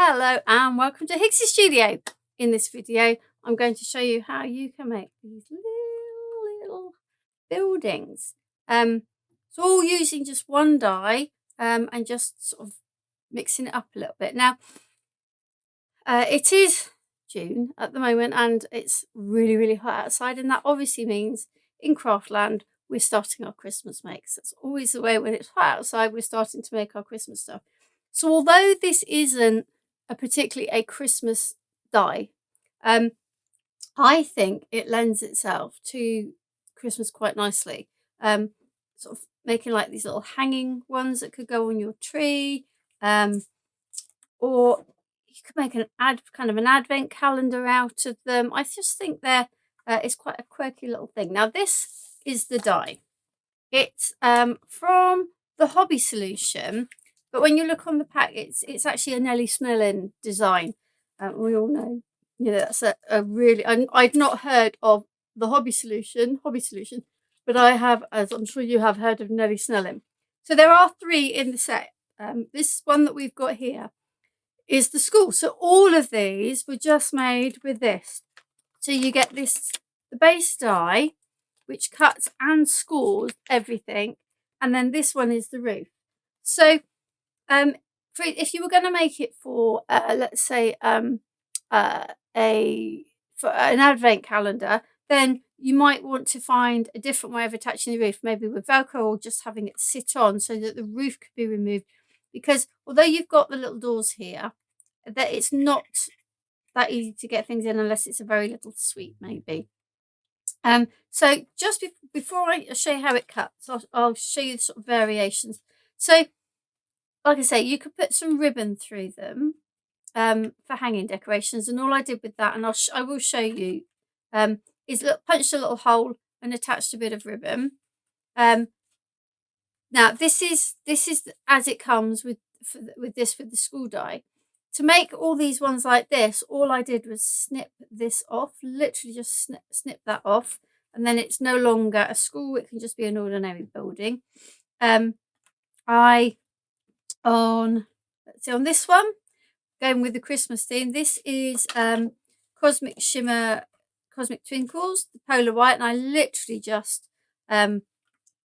Hello and welcome to Hixxy Studio. In this video I'm going to show you how you can make these little buildings. It's all using just one die and just sort of mixing it up a little bit. Now it is June at the moment and it's really hot outside, and that obviously means in Craftland we're starting our Christmas makes. That's always the way when it's hot outside, we're starting to make our Christmas stuff. So although this isn't particularly a Christmas die, I think it lends itself to Christmas quite nicely. Sort of making like these little hanging ones that could go on your tree, or you could make an advent calendar out of them. I just think it's quite a quirky little thing. Now this is the die. It's from the Hobby Solution. But when you look on the pack, it's actually a Nellie Snellen design. We all know, that's a really. I'd not heard of the Hobby Solution, but I have, as I'm sure you have, heard of Nellie Snellen. So there are 3 in the set. This one that we've got here is the school. So all of these were just made with this. So you get the base die, which cuts and scores everything, and then this one is the roof. So if you were going to make it for let's say for an advent calendar, then you might want to find a different way of attaching the roof, maybe with Velcro or just having it sit on so that the roof could be removed, because although you've got the little doors here, that it's not that easy to get things in unless it's a very little suite maybe. So just before I show you how it cuts, I'll show you the sort of variations. So like I say, you could put some ribbon through them for hanging decorations, and all I did with that, and I will show you, is punched a little hole and attached a bit of ribbon. Now this is as it comes with the school die. To make all these ones like this, all I did was snip this off, literally just snip that off, and then it's no longer a school, it can just be an ordinary building. On this one, going with the Christmas theme, this is Cosmic Shimmer, Cosmic Twinkles, the Polar White, and I literally just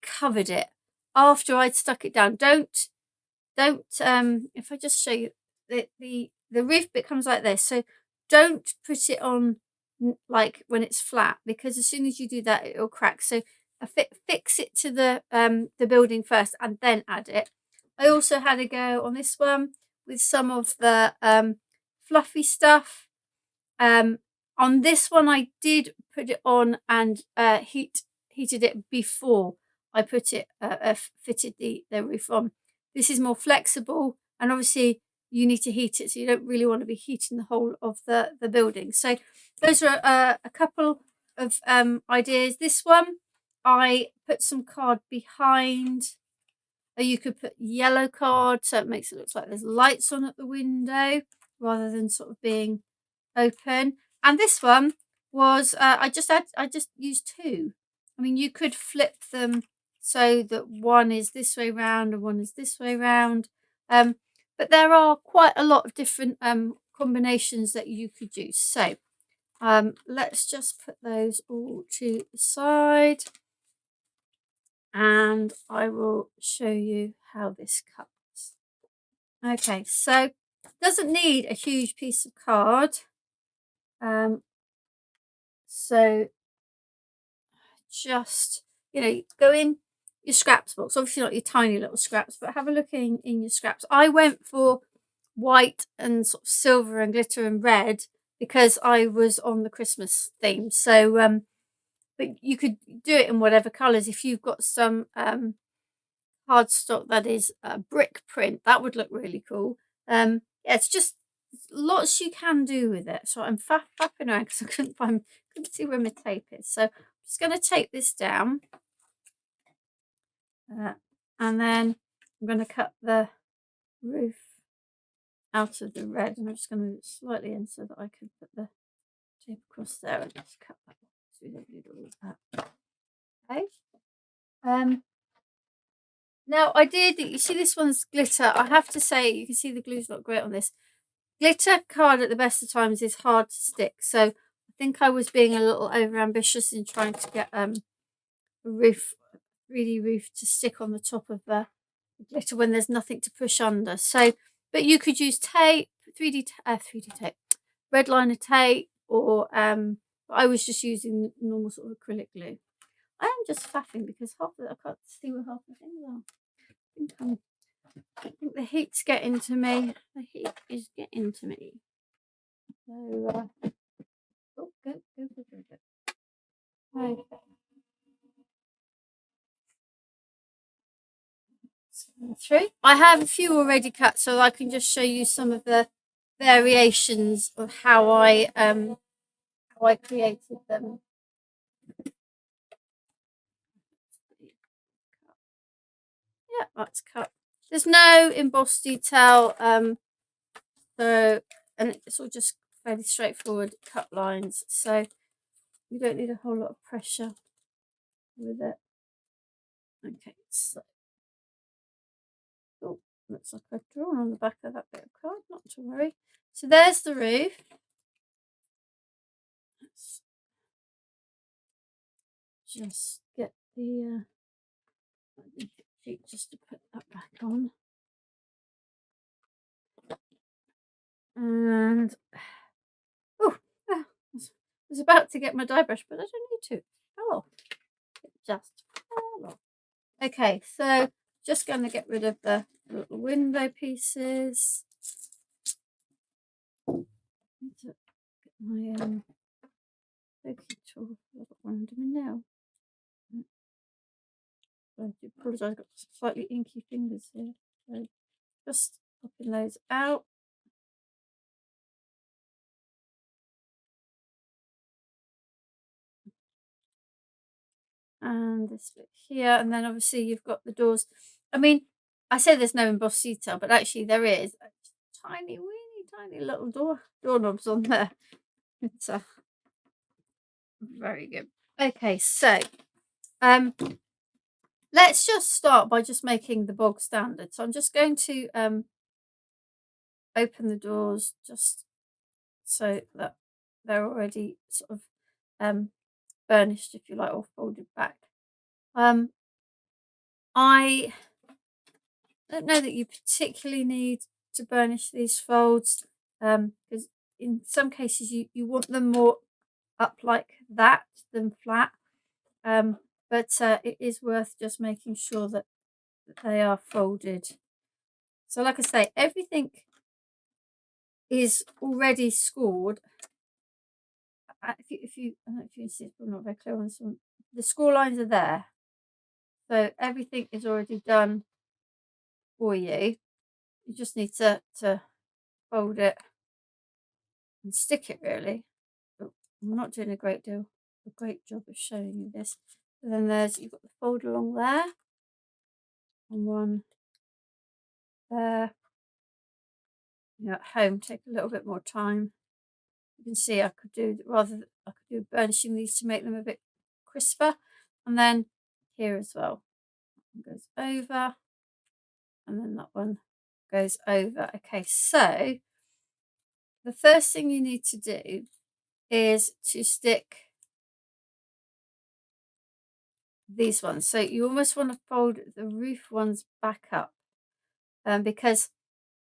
covered it after I'd stuck it down. Don't if I just show you, the roof bit comes like this, so don't put it on like when it's flat, because as soon as you do that it'll crack. So fix it to the building first and then add it. I also had a go on this one with some of the fluffy stuff. On this one I did put it on and heated it before I put it fitted the roof on. This is more flexible, and obviously you need to heat it, so you don't really want to be heating the whole of the building. So those are a couple of ideas. This one I put some card behind. You could put yellow card so it makes it look like there's lights on at the window rather than sort of being open. And this one was I just used 2. I mean, you could flip them so that one is this way round and one is this way round, but there are quite a lot of different combinations that you could use. So let's just put those all to the side, and I will show you how this cuts. Okay, so it doesn't need a huge piece of card. So just, go in your scraps box, obviously not your tiny little scraps, but have a look in your scraps. I went for white and sort of silver and glitter and red because I was on the Christmas theme. So but you could do it in whatever colours. If you've got some cardstock that is brick print, that would look really cool. Yeah, it's just lots you can do with it. So I'm fapping around because I couldn't see where my tape is. So I'm just going to tape this down, and then I'm going to cut the roof out of the red, and I'm just going to move it slightly in so that I can put the tape across there and just cut that off so we don't need all of that. Okay. Now you see this one's glitter. I have to say, you can see the glue's not great on this. glitter card at the best of times is hard to stick, so I think I was being a little over ambitious in trying to get a roof, 3D roof, to stick on the top of the glitter when there's nothing to push under. So, but you could use tape, 3D tape, red liner tape, or I was just using normal sort of acrylic glue. I am just faffing because I can't see where half the things are. I think the heat's getting to me. The heat is getting to me. So, oh, go. Okay. Through. I have a few already cut, so I can just show you some of the variations of how I created them. Yeah, that's cut. There's no embossed detail, so, and it's all just fairly straightforward cut lines, so you don't need a whole lot of pressure with it. Okay, so oh, looks like I've drawn on the back of that bit of card, not to worry. So there's the roof. Let's just get the sheet just to put that back on. And oh, I was about to get my dye brush, but I don't need to. Oh, it just fell off. Okay, so just going to get rid of the little window pieces. I need to get my pokey tool. I've got one under my nail. I do apologise, I've got slightly inky fingers here. So just popping those out. And this bit here, and then obviously you've got the doors. I mean, I say there's no embossed detail, but actually there is a tiny, weeny, tiny little doorknobs on there. It's very good. Okay, so let's just start by just making the bog standard. So I'm just going to open the doors just so that they're already sort of burnished, if you like, or folded back. I don't know that you particularly need to burnish these folds, because in some cases you want them more up like that than flat, but it is worth just making sure that they are folded. So like I say, everything is already scored. If you I don't know if you can see, it's probably not very clear on this one. The score lines are there, so everything is already done for you. You just need to fold it and stick it, really. But I'm not doing a great job of showing you this. And then you've got the fold along there, and one there. At home, take a little bit more time. You can see I could do burnishing these to make them a bit crisper, and then here as well. That one goes over, and then that one goes over. Okay, so the first thing you need to do is to stick these ones. So you almost want to fold the roof ones back up, because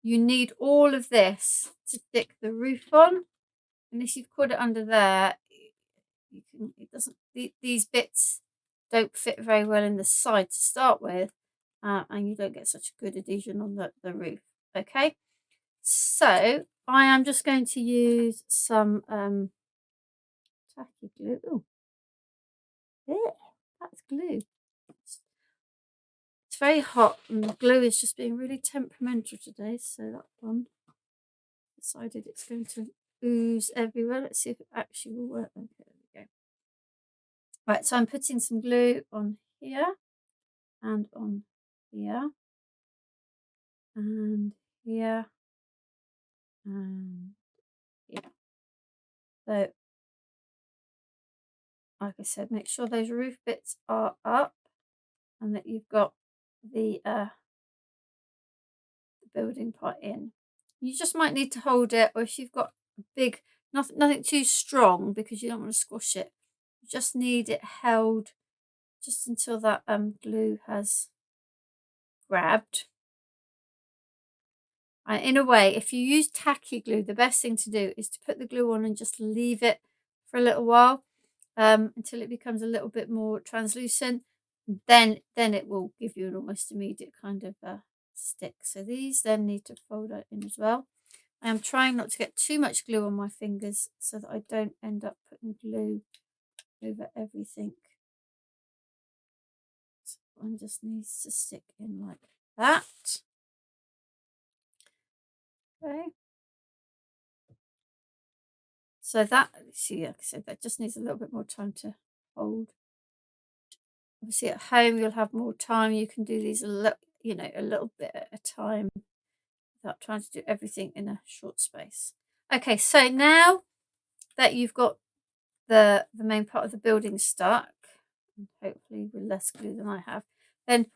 you need all of this to stick the roof on. And if you've put it under there, these bits don't fit very well in the side to start with, and you don't get such a good adhesion on the roof. Okay, so I am just going to use some tacky glue. Oh, that's glue. It's very hot, and the glue is just being really temperamental today, so that one decided it's going to ooze everywhere. Let's see if it actually will work. Okay, there we go. Right, so I'm putting some glue on here and on here and here and here. So, like I said, make sure those roof bits are up and that you've got the building part in. You just might need to hold it, or if you've got a big, nothing too strong because you don't want to squash it. You just need it held just until that glue has grabbed. And in a way, if you use tacky glue, the best thing to do is to put the glue on and just leave it for a little while until it becomes a little bit more translucent. Then it will give you an almost immediate kind of stick. So these then need to fold out in as well. I am trying not to get too much glue on my fingers so that I don't end up putting glue over everything. So one just needs to stick in like that. Okay. So that, see, like I said, that just needs a little bit more time to hold. Obviously at home you'll have more time. You can do these a little bit at a time without trying to do everything in a short space. Okay, so now that you've got the main part of the building stuck, and hopefully with less glue than I have, then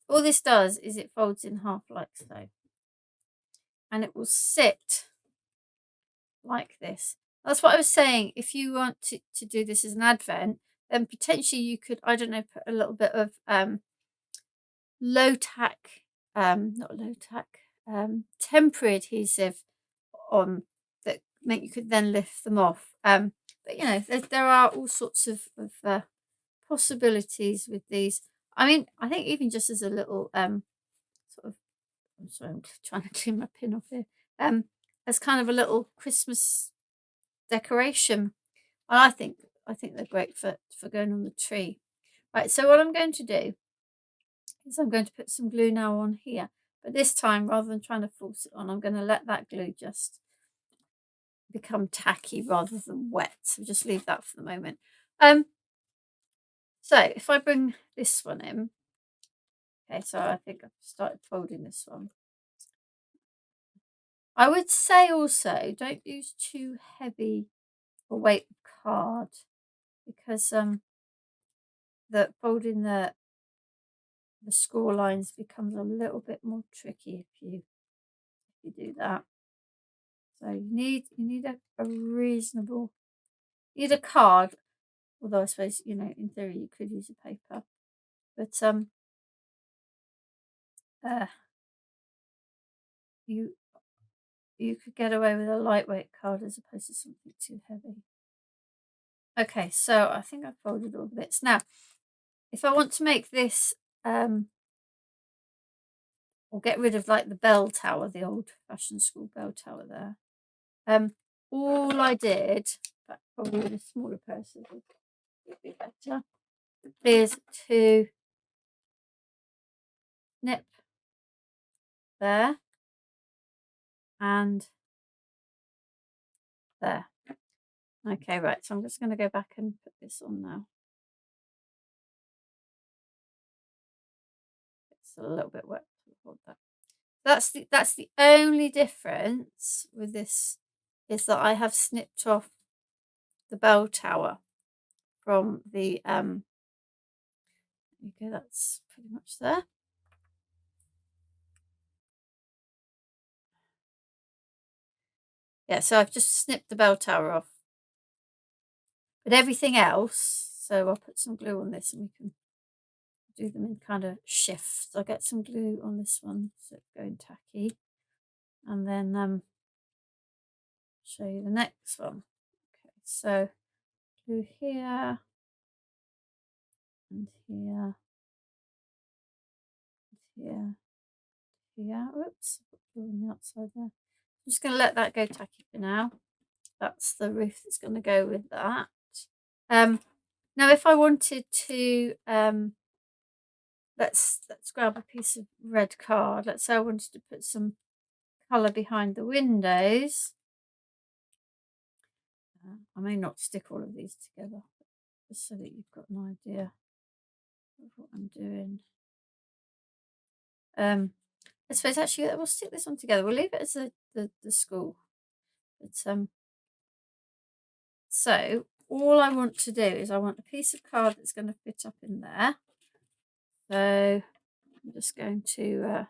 all this does is it folds in half like so, and it will sit like this. That's what I was saying. If you want to do this as an advent, then potentially you could, I don't know, put a little bit of low tack, not low tack, temporary adhesive on that meant you could then lift them off. But you know, there are all sorts of possibilities with these. I mean, I think even just as a little sort of, I'm sorry, I'm trying to clean my pin off here. As kind of a little Christmas decoration. And I think they're great for going on the tree. Right, so what I'm going to do is I'm going to put some glue now on here. But this time, rather than trying to force it on, I'm going to let that glue just become tacky rather than wet. So just leave that for the moment. So if I bring this one in, okay, so I think I've started folding this one. I would say also don't use too heavy a weight of card because the folding the score lines becomes a little bit more tricky if you do that. So you need a reasonable, you need a card, although I suppose, you know, in theory you could use a paper, but you could get away with a lightweight card as opposed to something too heavy. Okay, so I think I've folded all the bits. Now, if I want to make this, or get rid of like the bell tower, the old fashioned school bell tower there, all I did, but probably with a smaller person would be better, is to snip there and there. Okay, right, so I'm just going to go back and put this on now. It's a little bit wet to hold that. That's the only difference with this, is that I have snipped off the bell tower from the there you go, that's pretty much there. Yeah, so I've just snipped the bell tower off. But everything else, so I'll put some glue on this and we can do them in kind of shifts. I'll get some glue on this one so it's going tacky. And then show you the next one. Okay, so glue here and here and here. Yeah, oops, put glue on the outside there. I'm just going to let that go tacky for now. That's the roof that's going to go with that. Now if I wanted to, let's grab a piece of red card. Let's say I wanted to put some colour behind the windows. I may not stick all of these together, just so that you've got an idea of what I'm doing. I suppose actually we'll stick this one together. We'll leave it as the school. But so all I want to do is I want a piece of card that's going to fit up in there. So I'm just going to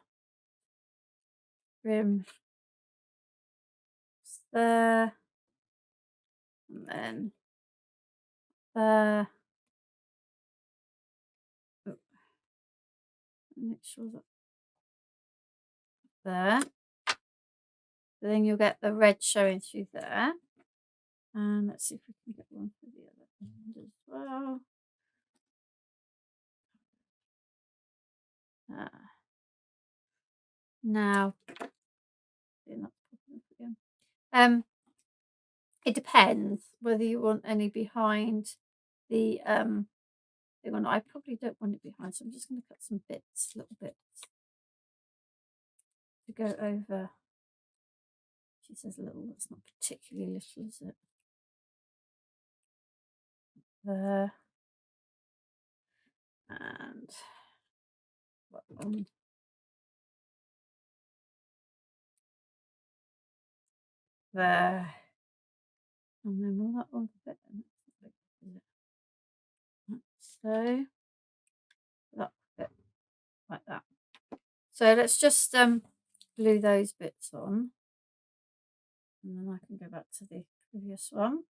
trim there, and then there. Oh, make sure that there. So then you'll get the red showing through there. And let's see if we can get one for the other end as well. Now, it depends whether you want any behind the thing or not. I probably don't want it behind, so I'm just going to cut some bits, little bits, to go over. She says little, that's not particularly little, is it? There. And what one? There. And then will that one fit? So that fit like that. So let's just glue those bits on, and then I can go back to the previous one.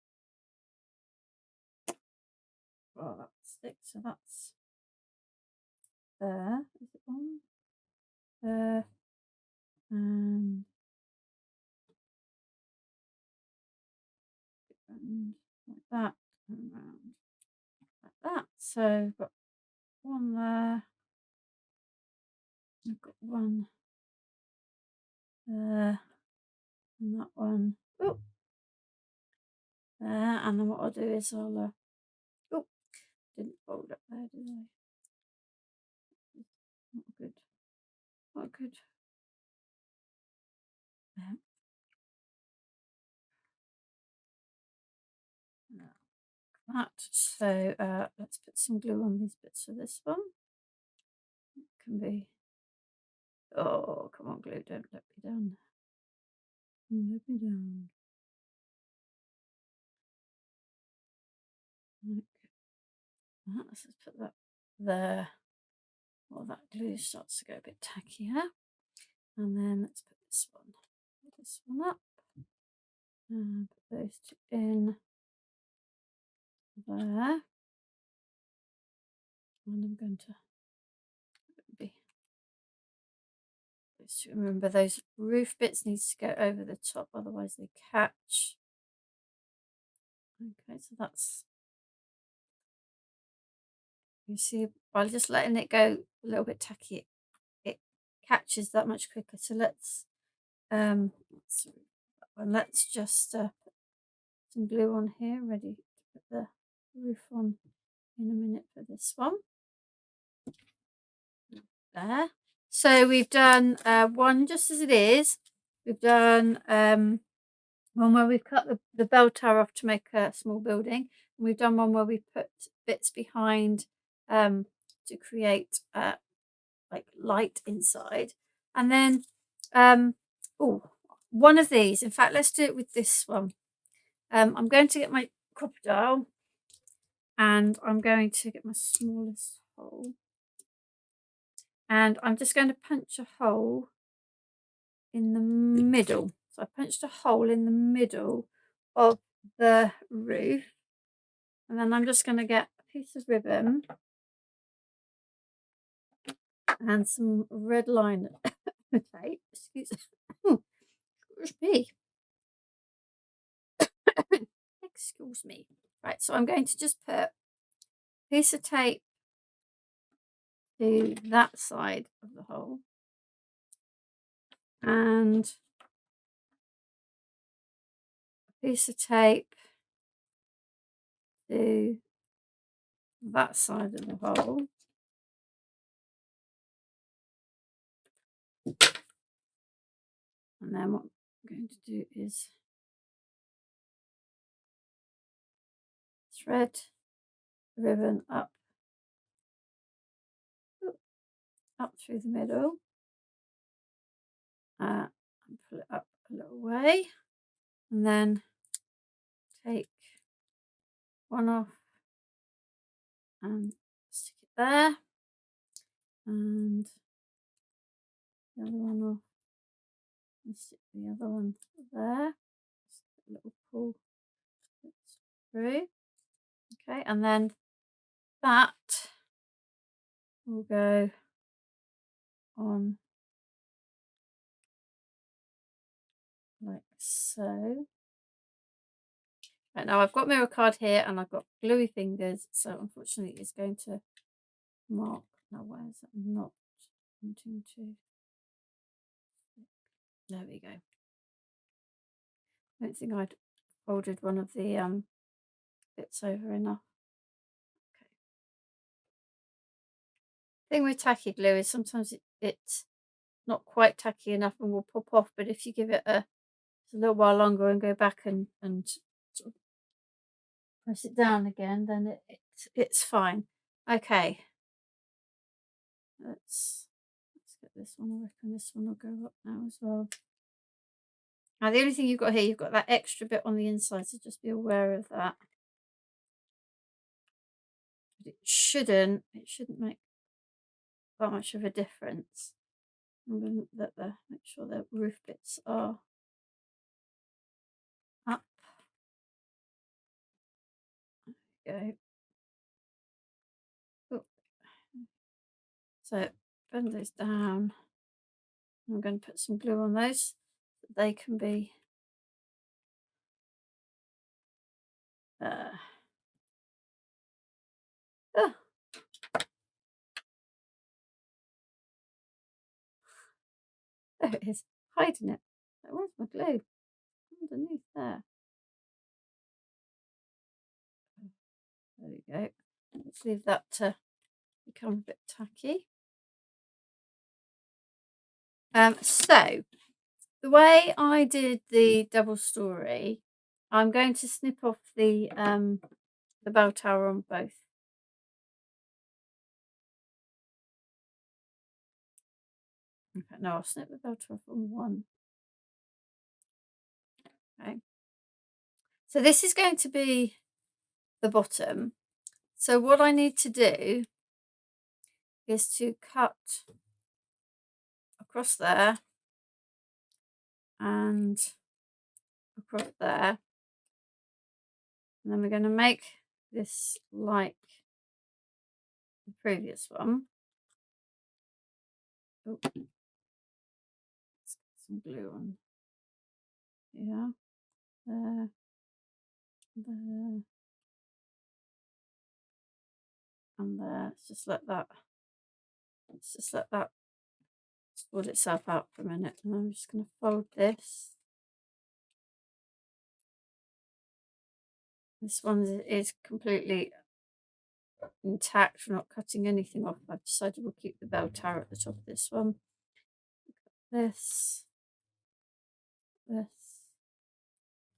Well, that sticks, so that's there. Is it on? There. And like that, and around like that. So I've got one there. I've got one there, and that one. Oh, there. And then what I'll do is I'll. Oh, didn't fold up there, did I? Not good. Not good. That. So let's put some glue on these bits for this one. It can be. Oh, come on, glue! Don't let me down. Don't let me down. Like let's just put that there. Well, that glue starts to go a bit tackier. And then let's put this one up, and put those two in there. And I'm going to be. Remember, those roof bits needs to go over the top, otherwise they catch. Okay, so that's, you see, by just letting it go a little bit tacky, it catches that much quicker. So let's just put some glue on here, ready to put the roof on in a minute for this one. There. So we've done one just as it is. We've done one where we've cut the bell tower off to make a small building. And we've done one where we put bits behind to create like light inside. And then one of these, in fact, let's do it with this one. I'm going to get my crocodile, and I'm going to get my smallest hole. And I'm just going to punch a hole in the middle. So I punched a hole in the middle of the roof. And then I'm just going to get a piece of ribbon and some red line tape. Excuse me. Excuse me. Right, so I'm going to just put a piece of tape to that side of the hole, and a piece of tape to that side of the hole. And then what I'm going to do is thread the ribbon up through the middle, and pull it up a little way, and then take one off and stick it there, and the other one off and stick the other one there. pull it through. Okay, and then that will go on like so. Right, now I've got mirror card here and I've got gluey fingers, so unfortunately it's going to mark. Now why is that not wanting to? There we go. I don't think I'd folded one of the bits over enough. Okay. Thing with tacky glue is sometimes it's not quite tacky enough and will pop off, but if you give it a little while longer and go back and sort of press it down again, then it's fine. Okay, let's get this one. I reckon this one will go up now as well. Now the only thing you've got here, you've got that extra bit on the inside, so just be aware of that. But it shouldn't make that much of a difference. I'm going to make sure the roof bits are up. There we go. Oh. So bend those down. I'm going to put some glue on those so they can be oh, there it is, hiding it. Where's my glue? Underneath there. There we go. Let's leave that to become a bit tacky. So the way I did the double story, I'm going to snip off the bell tower on both. Okay, no, I'll snip the bell tower off on one. Okay. So this is going to be the bottom. So what I need to do is to cut across there and across there. And then we're going to make this like the previous one. Oh, let's get some glue on. Yeah, there, and there. Let's just let that sort itself out for a minute. And I'm just going to fold this. This one is completely intact. We're not cutting anything off. I've decided we'll keep the bell tower at the top of this one. This, there,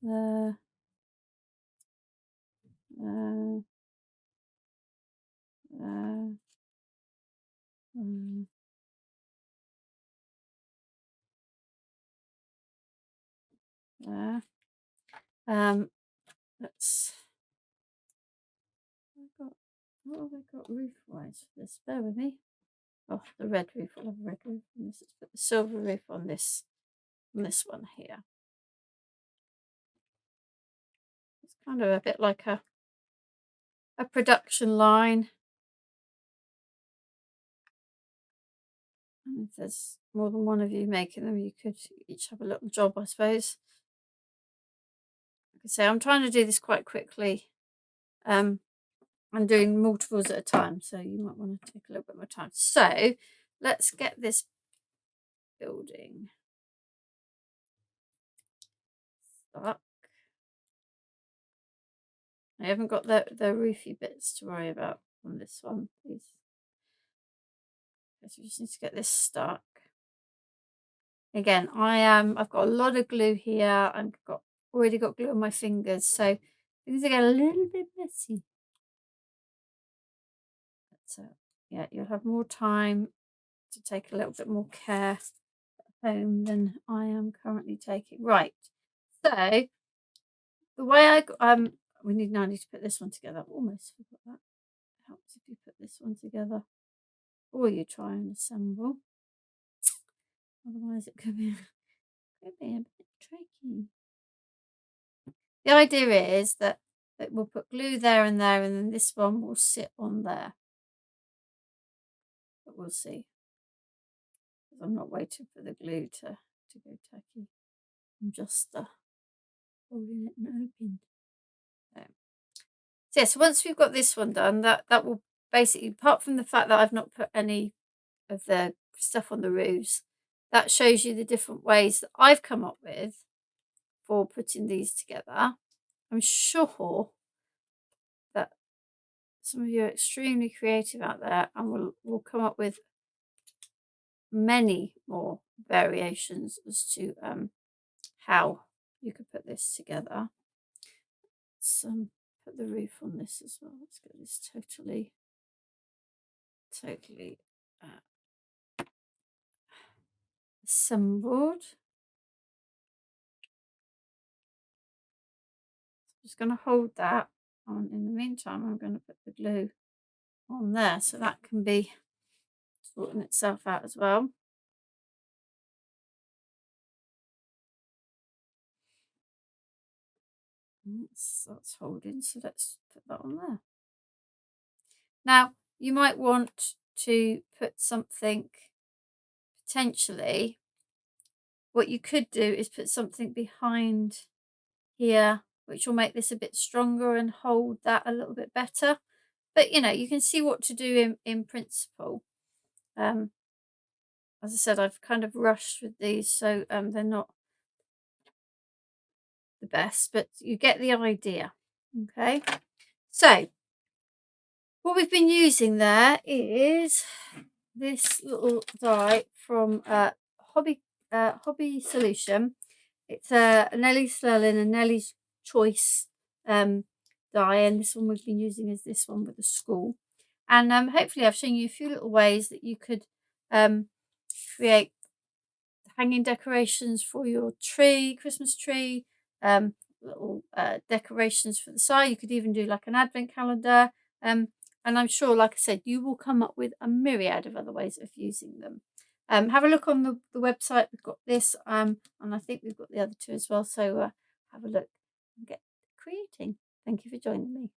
there. There. Let's. What have I got roof wise for this? Bear with me. Oh, the red roof. I'll have a red roof on this. Let's put the silver roof on this one here. It's kind of a bit like a production line. And if there's more than one of you making them, you could each have a little job, I suppose. Like I say, I'm trying to do this quite quickly. I'm doing multiples at a time, so you might want to take a little bit more time. So let's get this building stuck. I haven't got the roofy bits to worry about on this one, please. So we just need to get this stuck. Again, I've got a lot of glue here. I've already got glue on my fingers, so things are getting a little bit messy. But yeah, you'll have more time to take a little bit more care at home than I am currently taking. Right. So the way we now need to put this one together. I've almost forgot that. It helps if you put this one together or you try and assemble. Otherwise it could be a bit tricky. The idea is that we'll put glue there, and then this one will sit on there. But we'll see. I'm not waiting for the glue to go tacky. I'm just holding it and open. So yeah, so once we've got this one done, that will basically, apart from the fact that I've not put any of the stuff on the roofs, that shows you the different ways that I've come up with for putting these together. I'm sure that some of you are extremely creative out there and will come up with many more variations as to how you could put this together. Let's put the roof on this as well. Let's get this totally assembled. I'm just going to hold that on. In the meantime, I'm going to put the glue on there so that can be sorting itself out as well. That's holding, so let's put that on there. Now, you might want to put something, potentially, what you could do is put something behind here, which will make this a bit stronger and hold that a little bit better. But, you know, you can see what to do in principle. As I said, I've kind of rushed with these, so they're not the best, but you get the idea. Okay, so what we've been using there is this little die from Hobby Solution. It's a Nelly's Sterling and Nelly's Choice die, and this one we've been using is this one with the school. And hopefully I've shown you a few little ways that you could create hanging decorations for your tree, Christmas tree, little decorations for the side. You could even do like an advent calendar. And I'm sure, like I said, you will come up with a myriad of other ways of using them. Have a look on the website. We've got this, and I think we've got the other two as well. So have a look and get creating. Thank you for joining me.